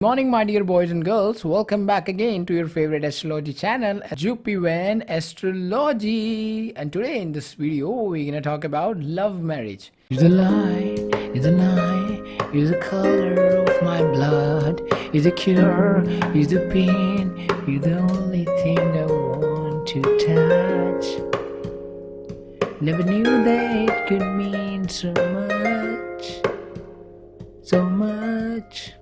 Morning, my dear boys and girls. Welcome back again to your favorite astrology channel, Jupivan Astrology. And today in this video, we're gonna talk about love marriage. Is the light, is the night, is the color of my blood, is the cure, is the pain, is the only thing I want to touch. Never knew that it could mean so much, so much.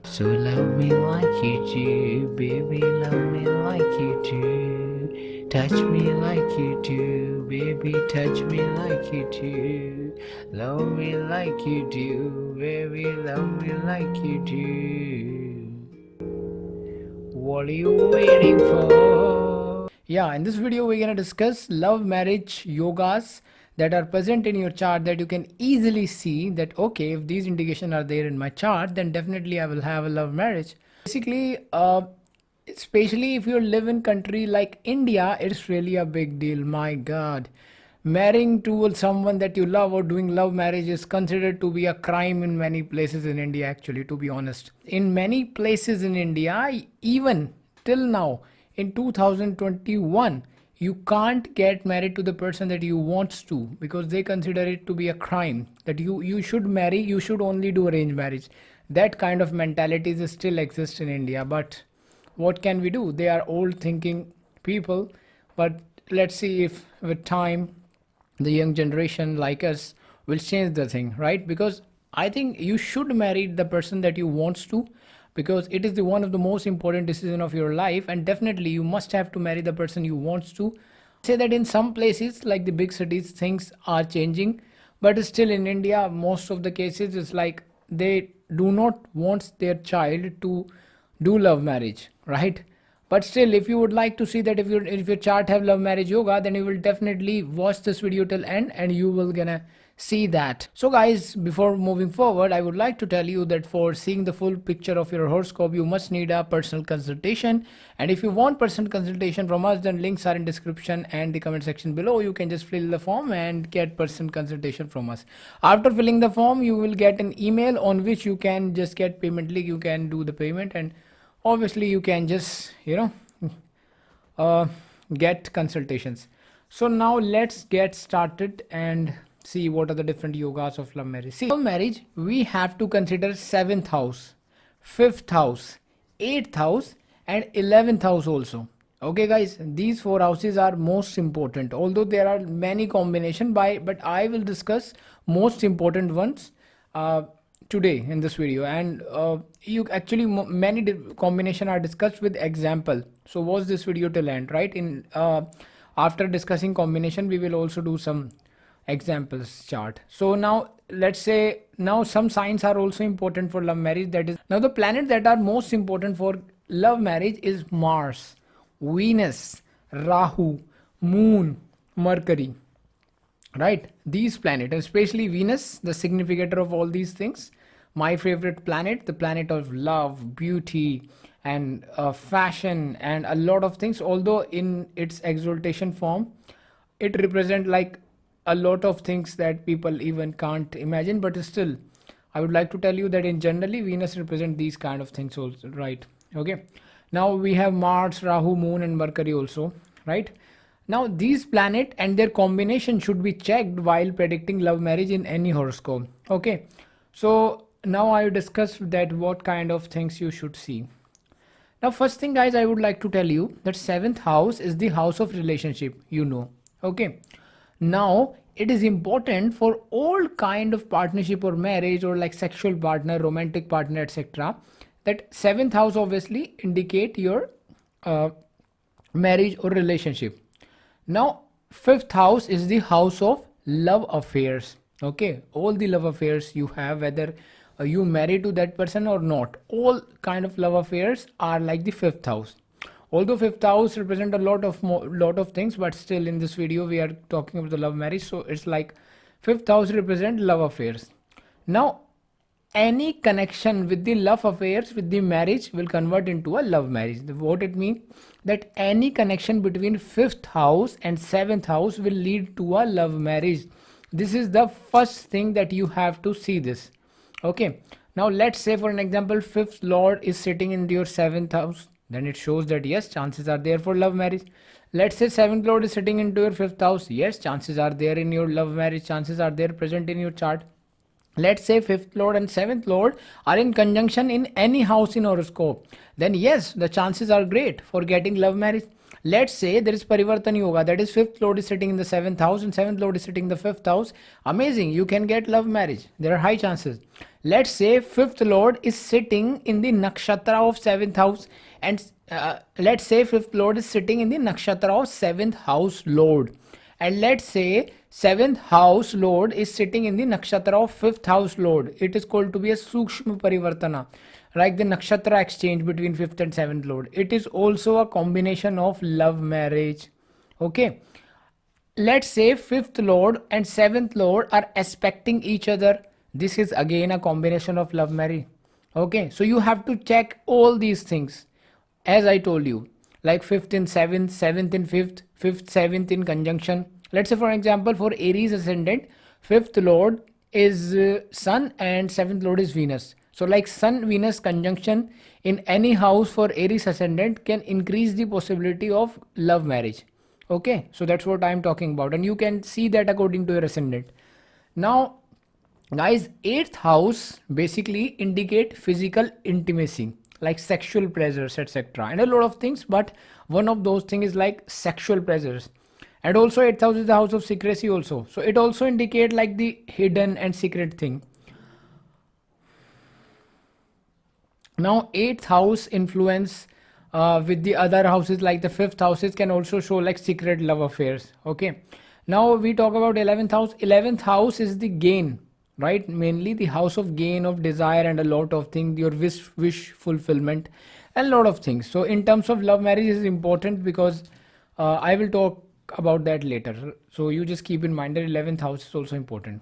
So love me like you do, baby, love me like you do. Touch me like you do, baby, touch me like you do. Love me like you do, baby, love me like you do. What are you waiting for? Yeah, in this video we're gonna discuss love marriage yogas that are present in your chart, that you can easily see that okay, if these indications are there in my chart, then definitely I will have a love marriage. Basically, especially if you live in country like India, it's really a big deal. My god, marrying to someone that you love or doing love marriage is considered to be a crime in many places in India, actually, to be honest. In many places in India, even till now in 2021, you can't get married to the person that you wants to, because they consider it to be a crime, that you should marry, you should only do arranged marriage. That kind of mentalities still exist in India, but what can we do? They are old thinking people. But let's see if with time the young generation like us will change the thing, right? Because I think you should marry the person that you wants to, because it is the one of the most important decision of your life, and definitely you must have to marry the person you wants to. Say that in some places like the big cities things are changing, but still in India most of the cases it's like they do not want their child to do love marriage, right? But still, if you would like to see that if your chart have love marriage yoga, then you will definitely watch this video till end and you will gonna see that. So guys, before moving forward, I would like to tell you that for seeing the full picture of your horoscope, you must need a personal consultation. And if you want personal consultation from us, then links are in description and the comment section below. You can just fill the form and get personal consultation from us. After filling the form, you will get an email on which you can just get payment link. You can do the payment, and obviously you can just get consultations. So now let's get started and see what are the different yogas of love marriage. See, love marriage, we have to consider 7th house, 5th house, 8th house, and 11th house also. Okay guys, these four houses are most important, although there are many combination but I will discuss most important ones today in this video. And you actually many combination are discussed with example, so watch this video till end, right? In after discussing combination, we will also do some examples chart. So now let's say, now some signs are also important for love marriage. That is, now the planets that are most important for love marriage is Mars, Venus, Rahu, Moon, Mercury, right? These planets, especially Venus, the significator of all these things, my favorite planet, the planet of love, beauty, and fashion, and a lot of things. Although in its exaltation form, it represents like a lot of things that people even can't imagine, but still I would like to tell you that in generally Venus represent these kind of things also, right? Okay, now we have Mars, Rahu, Moon, and Mercury also, right? Now these planet and their combination should be checked while predicting love marriage in any horoscope. Okay, so now I discussed that what kind of things you should see. Now first thing guys, I would like to tell you that 7th house is the house of relationship, okay. Now it is important for all kind of partnership or marriage or like sexual partner, romantic partner, etc., that 7th house obviously indicate your marriage or relationship. Now 5th house is the house of love affairs, okay. All the love affairs you have, whether you married to that person or not, all kind of love affairs are like the 5th house. Although 5th house represent a lot of things, but still in this video we are talking about the love marriage, so it's like 5th house represent love affairs. Now any connection with the love affairs with the marriage will convert into a love marriage. What it means, that any connection between 5th house and 7th house will lead to a love marriage. This is the first thing that you have to see this, okay. Now let's say for an example, fifth lord is sitting in your seventh house. Then it shows that yes, chances are there for love marriage. Let's say seventh lord is sitting into your fifth house. Yes, chances are there in your love marriage. Chances are there present in your chart. Let's say fifth lord and seventh lord are in conjunction in any house in horoscope. Then yes, the chances are great for getting love marriage. Let's say there is parivartan yoga, that is fifth lord is sitting in the seventh house and seventh lord is sitting in the fifth house. Amazing, you can get love marriage. There are high chances. Let's say fifth lord is sitting in the nakshatra of seventh house, and let's say fifth lord is sitting in the nakshatra of seventh house lord, and let's say seventh house lord is sitting in the nakshatra of fifth house lord. It is called to be a sukshma parivartana, like the nakshatra exchange between fifth and seventh lord. It is also a combination of love marriage. Okay, let's say fifth lord and seventh lord are aspecting each other. This is again a combination of love marriage. Okay, so you have to check all these things as I told you, like fifth in seventh, seventh in fifth, fifth seventh in conjunction. Let's say for example, for Aries ascendant, fifth lord is sun and seventh lord is Venus. So like sun Venus conjunction in any house for Aries ascendant can increase the possibility of love marriage. Okay, so that's what I'm talking about, and you can see that according to your ascendant. Now guys, eighth house basically indicate physical intimacy, like sexual pleasures, etc., and a lot of things, but one of those things is like sexual pleasures. And also eighth house is the house of secrecy also, so it also indicate like the hidden and secret thing. Now eighth house influence with the other houses, like the fifth houses, can also show like secret love affairs. Okay, now we talk about 11th house. 11th house is the gain, right? Mainly the house of gain, of desire, and a lot of things, your wish fulfillment, and a lot of things. So in terms of love marriage is important, because I will talk about that later. So you just keep in mind that 11th house is also important.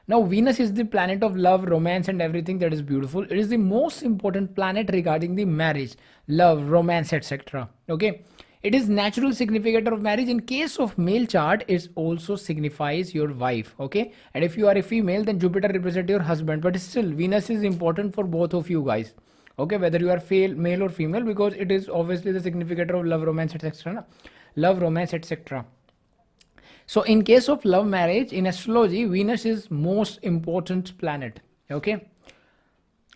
Now Venus is the planet of love, romance, and everything that is beautiful. It is the most important planet regarding the marriage, love, romance, etc. Okay, it is natural significator of marriage. In case of male chart, it also signifies your wife. Okay, and if you are a female, then Jupiter represents your husband. But still, Venus is important for both of you guys. Okay, whether you are male or female, because it is obviously the significator of love, romance, etc. Love, romance, etc. So in case of love marriage in astrology, Venus is most important planet. Okay,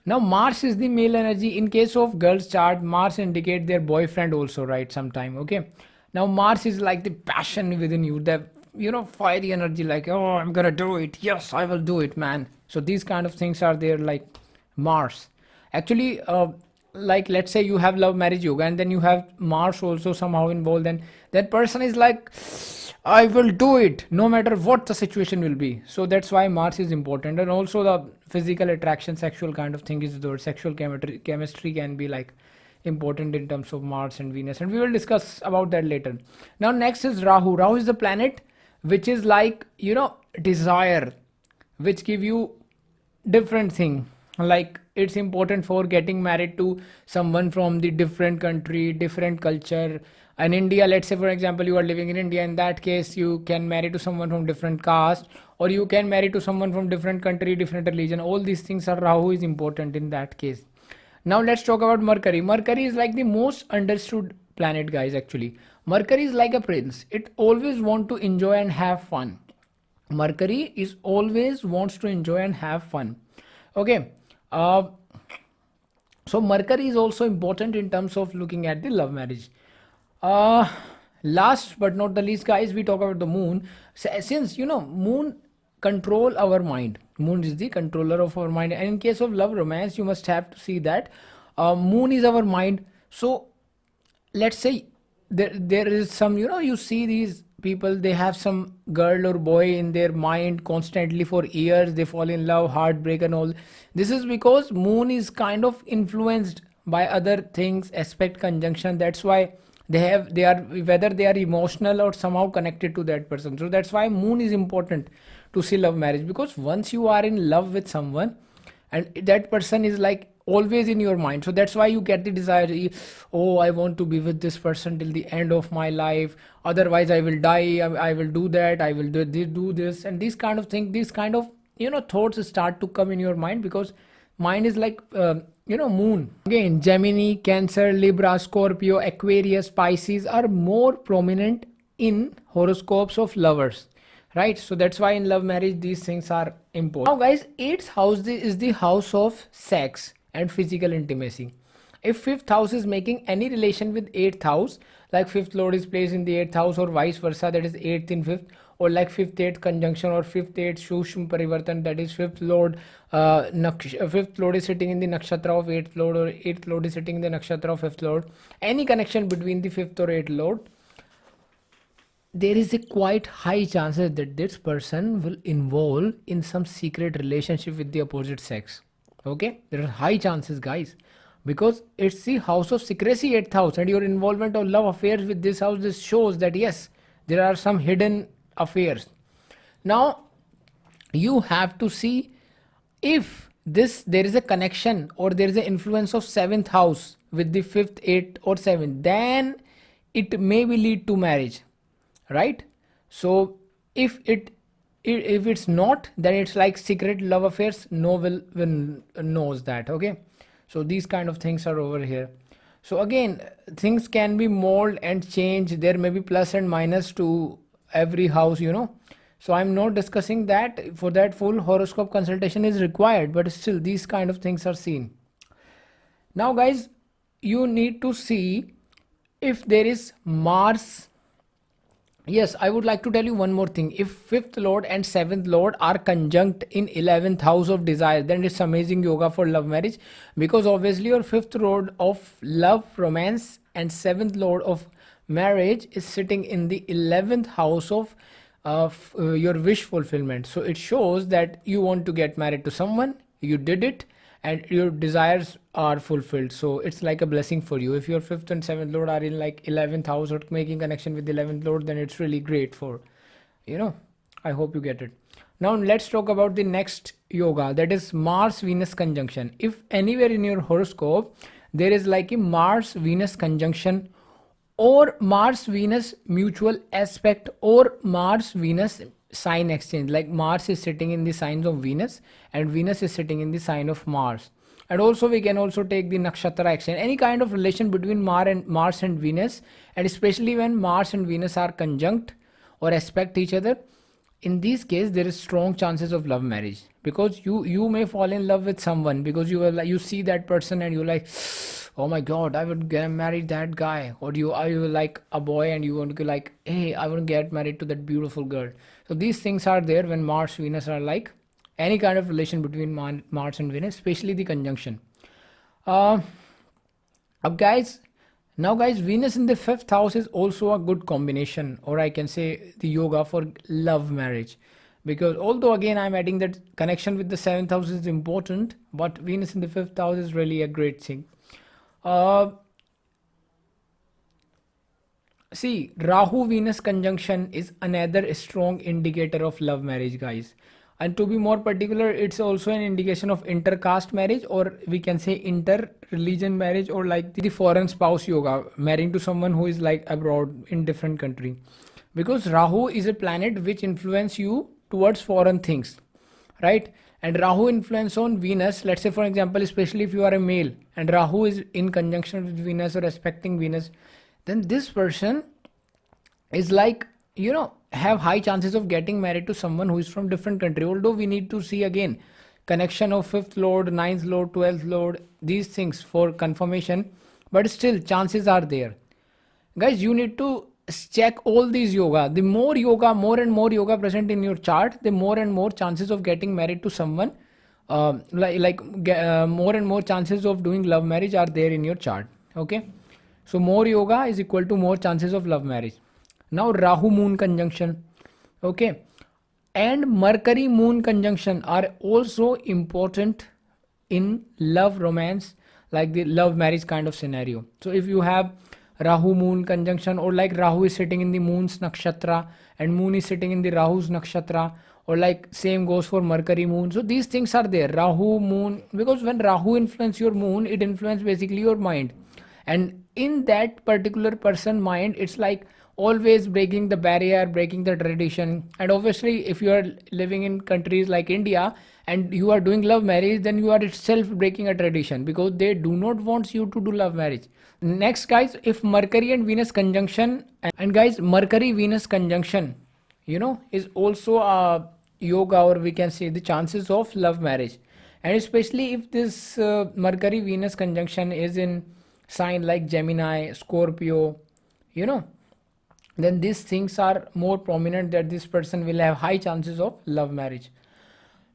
now Mars is the male energy. In case of girls chart, Mars indicate their boyfriend also, right? Sometime. Okay, now Mars is like the passion within you, the fiery energy, like, oh, I'm gonna do it, yes, I will do it, man. So these kind of things are there, like Mars. Actually, like let's say you have love marriage yoga and then you have Mars also somehow involved, and that person is like, I will do it no matter what the situation will be. So that's why Mars is important. And also the physical attraction, sexual kind of thing is the sexual chemistry can be like important in terms of Mars and Venus, and we will discuss about that later. Now next is Rahu. Rahu is the planet which is like desire, which give you different thing, like it's important for getting married to someone from the different country, different culture. In India, let's say for example you are living in India, in that case you can marry to someone from different caste, or you can marry to someone from different country, different religion. All these things are, Rahu is important in that case. Now let's talk about Mercury. Mercury is like the most understood planet, guys. Actually, Mercury is like a prince. It always want to enjoy and have fun. Mercury is always wants to enjoy and have fun. Okay, so Mercury is also important in terms of looking at the love marriage. uh Last but not the least, guys, we talk about the moon. Since moon control our mind, moon is the controller of our mind, and in case of love romance, you must have to see that moon is our mind. So let's say there is some, you see these people, they have some girl or boy in their mind constantly for years, they fall in love, heartbreak and all. This is because moon is kind of influenced by other things, aspect, conjunction. That's why they are, whether they are emotional or somehow connected to that person. So that's why moon is important to see love marriage, because once you are in love with someone and that person is like always in your mind, so that's why you get the desire, oh, I want to be with this person till the end of my life, otherwise I will die, I will do that, I will do this, and these kind of things, these kind of thoughts start to come in your mind, because mind is like moon. Again, Gemini, Cancer, Libra, Scorpio, Aquarius, Pisces are more prominent in horoscopes of lovers, right? So that's why in love marriage these things are important. Now guys, eighth house is the house of sex and physical intimacy. If fifth house is making any relation with eighth house, like fifth lord is placed in the eighth house or vice versa, that is eighth in fifth, or like fifth eighth conjunction or fifth eighth shushum parivartan, that is fifth lord fifth lord is sitting in the nakshatra of eighth lord, or eighth lord is sitting in the nakshatra of fifth lord, any connection between the fifth or eighth lord, there is a quite high chances that this person will involve in some secret relationship with the opposite sex. Okay, there are high chances, guys, because it's the house of secrecy, 8th house, and your involvement of love affairs with this house, this shows that yes, there are some hidden affairs. Now you have to see if there is a connection or there is an influence of 7th house with the 5th, 8th or 7th, then it may be lead to marriage, right? So if it's not, then it's like secret love affairs, no will knows that. Okay, so these kind of things are over here. So again, things can be mold and change, there may be plus and minus to every house, so I'm not discussing that. For that, full horoscope consultation is required, but still these kind of things are seen. Now guys, you need to see if there is Mars. Yes, I would like to tell you one more thing. If 5th lord and 7th lord are conjunct in 11th house of desire, then it's amazing yoga for love marriage, because obviously your 5th lord of love, romance, and 7th lord of marriage is sitting in the 11th house of your wish fulfillment. So it shows that you want to get married to someone, you did it, and your desires are fulfilled. So it's like a blessing for you. If your 5th and 7th lord are in like 11th house or making connection with the 11th lord, then it's really great for, I hope you get it. Now let's talk about the next yoga, that is Mars Venus conjunction. If anywhere in your horoscope there is like a Mars Venus conjunction, or Mars Venus mutual aspect, or Mars Venus sign exchange, like Mars is sitting in the signs of Venus and Venus is sitting in the sign of Mars, and also we can also take the nakshatra exchange, any kind of relation between Mars and Venus, and especially when Mars and Venus are conjunct or aspect each other, in this case there is strong chances of love marriage, because you may fall in love with someone because you see that person and you like, oh my god, I would get married that guy, or are you like a boy and you want to like, hey, I want to get married to that beautiful girl. So these things are there when Mars Venus are like any kind of relation between Mars and Venus, especially the conjunction. Now guys, Venus in the 5th house is also a good combination, or I can say the yoga for love marriage, because although again I'm adding that connection with the 7th house is important, but Venus in the 5th house is really a great thing. See, Rahu Venus conjunction is another strong indicator of love marriage, guys. And to be more particular, it's also an indication of inter-caste marriage, or we can say inter-religion marriage, or like the foreign spouse yoga, marrying to someone who is like abroad in different country. Because Rahu is a planet which influence you towards foreign things, right? And Rahu influence on Venus, let's say for example, especially if you are a male and Rahu is in conjunction with Venus or aspecting Venus, then this person is like, have high chances of getting married to someone who is from different country. Although we need to see again connection of 5th lord, 9th lord, 12th lord, these things for confirmation, but still chances are there. Guys, you need to check all these yoga. The more and more yoga present in your chart, the more and more chances of getting married to someone, more and more chances of doing love marriage are there in your chart. Okay, so more yoga is equal to more chances of love marriage. Now Rahu Moon conjunction, okay, and Mercury Moon conjunction are also important in love romance, like the love marriage kind of scenario. So if you have Rahu Moon conjunction, or like Rahu is sitting in the Moon's nakshatra and Moon is sitting in the Rahu's nakshatra, or like same goes for Mercury Moon. So these things are there, Rahu Moon, because when Rahu influence your Moon, it influence basically your mind, and in that particular person mind, it's like always breaking the barrier, breaking the tradition. And obviously, if you are living in countries like India and you are doing love marriage, then you are itself breaking a tradition, because they do not want you to do love marriage. Next, guys, if Mercury and Venus conjunction, and guys, Mercury Venus conjunction, is also a yoga, or we can say the chances of love marriage. And especially if this Mercury Venus conjunction is in sign like Gemini, Scorpio, you know then these things are more prominent, that this person will have high chances of love marriage.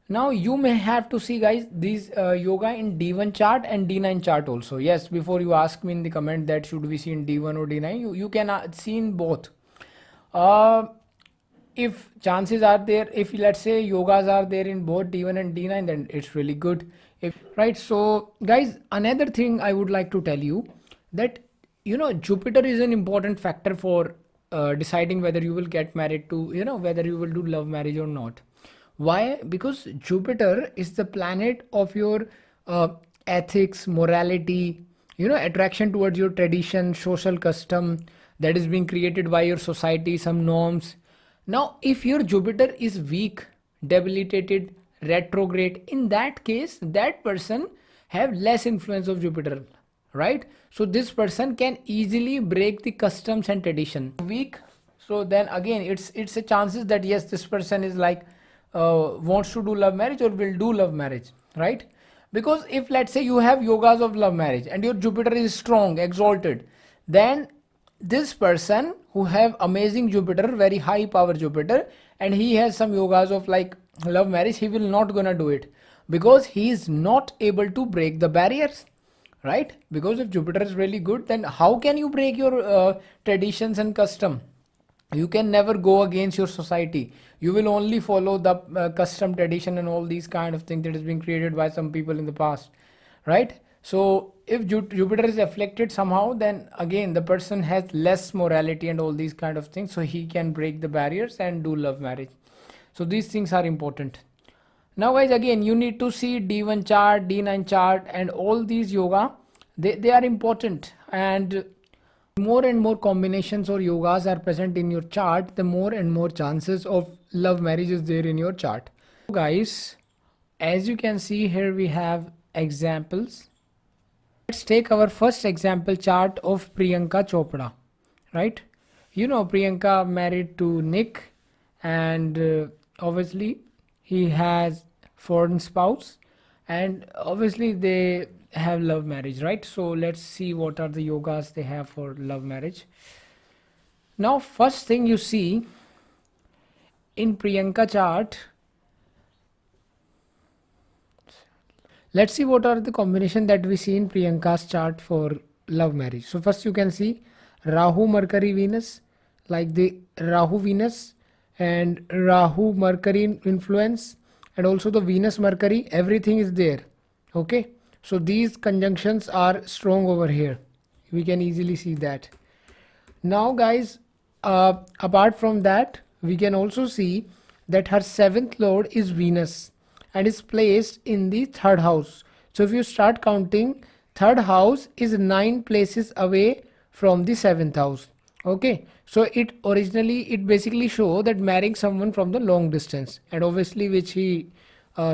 Now you may have to see, guys, these yoga in D1 chart and D9 chart also. Yes, before you ask me in the comment that should we see in D1 or D9, you can see in both. If chances are there, if let's say yogas are there in both D1 and D9, then it's really good. Right, so guys, another thing I would like to tell you, that Jupiter is an important factor for deciding whether you will get married to, whether you will do love marriage or not. Why? Because Jupiter is the planet of your ethics, morality, attraction towards your tradition, social custom that is being created by your society, some norms. Now, if your Jupiter is weak, debilitated, retrograde, in that case, that person have less influence of Jupiter, right? So this person can easily break the customs and tradition. Weak, so then again, it's a chances that yes, this person is like wants to do love marriage or will do love marriage, right? Because if let's say you have yogas of love marriage and your Jupiter is strong, exalted, then this person who have amazing Jupiter, very high power Jupiter, and he has some yogas of like love marriage, he will not gonna do it, because he is not able to break the barriers, right? Because if Jupiter is really good, then how can you break your traditions and custom? You can never go against your society. You will only follow the custom, tradition and all these kind of things that has been created by some people in the past, right? So if Jupiter is afflicted somehow, then again the person has less morality and all these kind of things, so he can break the barriers and do love marriage. So these things are important. Now guys, again you need to see D1 chart, D9 chart, and all these yoga, they are important. And more and more combinations or yogas are present in your chart, the more and more chances of love marriage is there in your chart. So guys, as you can see here, we have examples. Let's take our first example chart of Priyanka Chopra, right? Priyanka married to Nick, and obviously he has foreign spouse, and obviously they have love marriage, right? So let's see what are the yogas they have for love marriage. Now first thing you see in Priyanka chart, let's see what are the combination that we see in Priyanka's chart for love marriage. So first you can see Rahu Mercury Venus, like the Rahu Venus and Rahu Mercury influence, and also the Venus Mercury, everything is there. Okay, so these conjunctions are strong over here, we can easily see that. Now guys, apart from that, we can also see that her 7th lord is Venus and is placed in the 3rd house. So if you start counting, 3rd house is 9 places away from the 7th house. Okay, so it basically show that marrying someone from the long distance, and obviously which he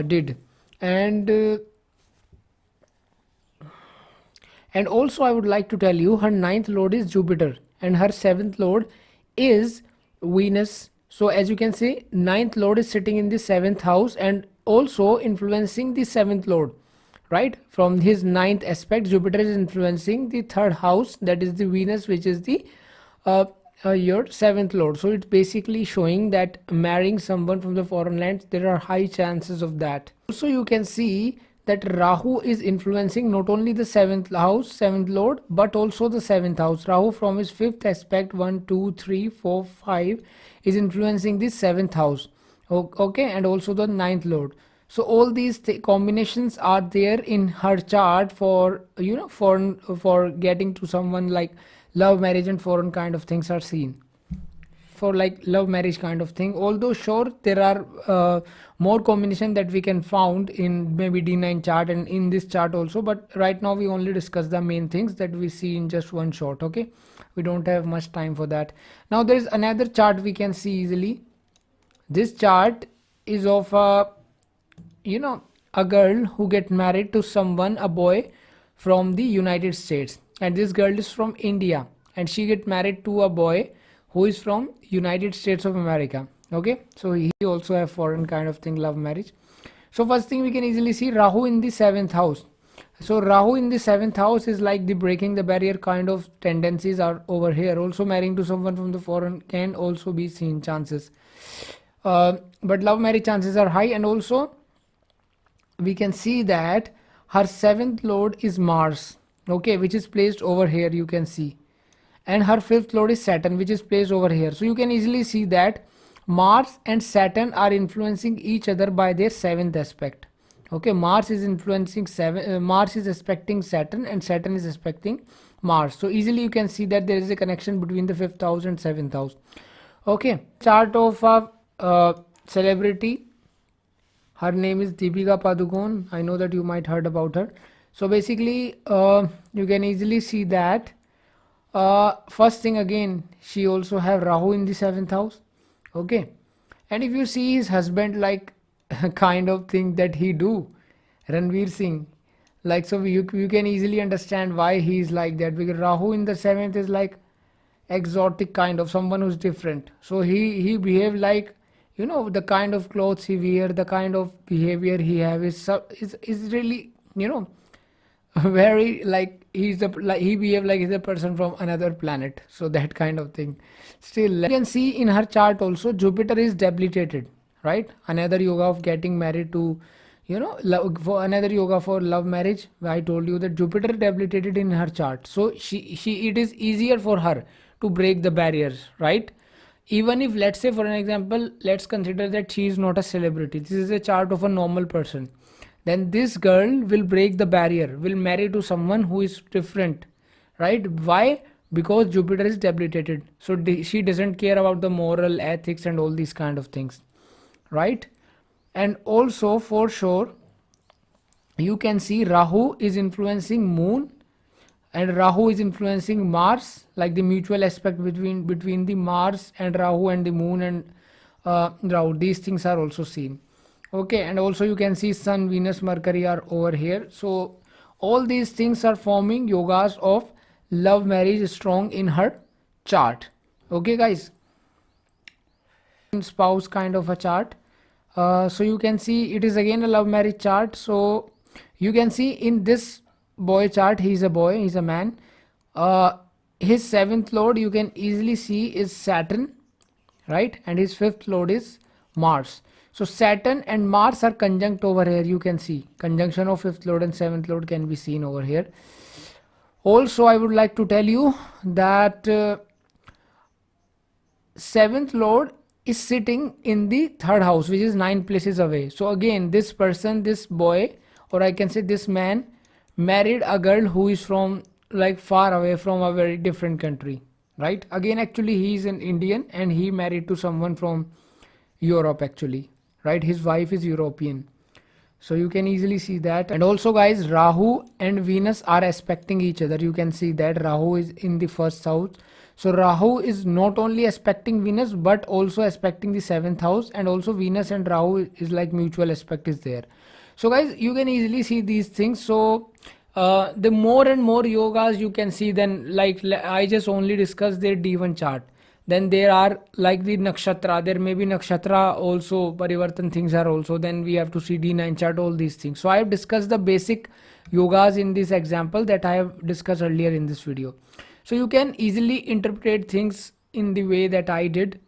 did. And also I would like to tell you, her 9th lord is Jupiter and her 7th lord is Venus. So as you can see, 9th lord is sitting in the 7th house and also influencing the 7th lord, right? From his 9th aspect, Jupiter is influencing the 3rd house, that is the Venus, which is the your 7th lord. So it's basically showing that marrying someone from the foreign lands, there are high chances of that. Also you can see that Rahu is influencing not only the 7th house, 7th lord, but also the 7th house. Rahu from his 5th aspect, 1 2 3 4 5, is influencing the 7th house. Okay, and also the 9th lord. So all these combinations are there in her chart for for getting to someone, like love marriage and foreign kind of things are seen. for like love marriage kind of thing. Although sure there are more combination that we can found in maybe D9 chart and in this chart also, but right now we only discuss the main things that we see in just one shot. Okay, we don't have much time for that. Now there is another chart we can see easily. This chart is of a, you know, a girl who get married to someone, a boy from the United States, and this girl is from India, and she get married to a boy who is from United States of America. Okay, so he also have foreign kind of thing, love marriage. So first thing we can easily see Rahu in the 7th house. So Rahu in the 7th house is like the breaking the barrier kind of tendencies are over here. Also marrying to someone from the foreign can also be seen chances, but love marriage chances are high. And also we can see that her 7th lord is Mars, okay, which is placed over here, you can see, and her 5th lord is Saturn, which is placed over here. So you can easily see that Mars and Saturn are influencing each other by their 7th aspect. Okay, Mars is influencing Mars is aspecting Saturn, and Saturn is aspecting Mars. So easily you can see that there is a connection between the 5th house and 7th house. Okay, chart of a celebrity. Her name is Deepika Padukone. I know that you might heard about her. So basically you can easily see that first thing again, she also have Rahu in the 7th house. Okay, and if you see his husband, like kind of thing that he do, Ranveer Singh, like, so you can easily understand why he is like that, because Rahu in the 7th is like exotic kind of someone who's different. So he behave like, you know, the kind of clothes he wear, the kind of behavior he have is really, you know, very like he's the like he behave like he's a person from another planet. So that kind of thing. Still you can see in her chart also Jupiter is debilitated, right? Another yoga of getting married to, you know, for another yoga for love marriage. I told you that Jupiter debilitated in her chart, so she it is easier for her to break the barriers, right? Even if, let's say for an example, let's consider that she is not a celebrity, this is a chart of a normal person, then this girl will break the barrier, will marry to someone who is different, right? Why? Because Jupiter is debilitated, so she doesn't care about the moral ethics and all these kind of things, right? And also for sure you can see Rahu is influencing Moon, and Rahu is influencing Mars, like the mutual aspect between the Mars and Rahu and the Moon and Rahu, these things are also seen. Okay, and also you can see Sun, Venus, Mercury are over here. So all these things are forming yogas of love marriage strong in her chart. Okay guys, spouse kind of a chart. So you can see it is again a love marriage chart. So you can see in this boy chart, he's a boy, he's a man, his 7th lord you can easily see is Saturn, right? And his 5th lord is Mars. So Saturn and Mars are conjunct over here, you can see conjunction of 5th lord and 7th lord can be seen over here. Also I would like to tell you that 7th lord is sitting in the 3rd house, which is 9 places away. So again this person, this boy, or I can say this man, married a girl who is from like far away from a very different country, right? Again actually he is an Indian and he married to someone from Europe actually, right? His wife is European. So you can easily see that. And also guys, Rahu and Venus are aspecting each other. You can see that Rahu is in the 1st house. So Rahu is not only aspecting Venus but also aspecting the 7th house, and also Venus and Rahu is like mutual aspect is there. So guys, you can easily see these things. So the more and more yogas you can see, then like I just only discussed their D1 chart. Then there are like the nakshatra, there may be nakshatra also, parivartan things are also, then we have to see D9 chart, all these things. So I have discussed the basic yogas in this example that I have discussed earlier in this video. So you can easily interpret things in the way that I did,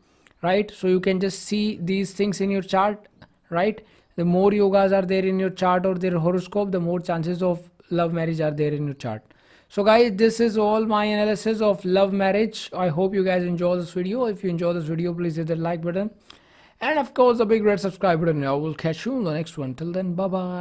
right? So you can just see these things in your chart, right? The more yogas are there in your chart or their horoscope, the more chances of love marriage are there in your chart. So guys, this is all my analysis of love marriage. I hope you guys enjoy this video. If you enjoy this video, please hit the like button and of course the big red subscribe button. I will catch you in the next one. Till then, bye bye.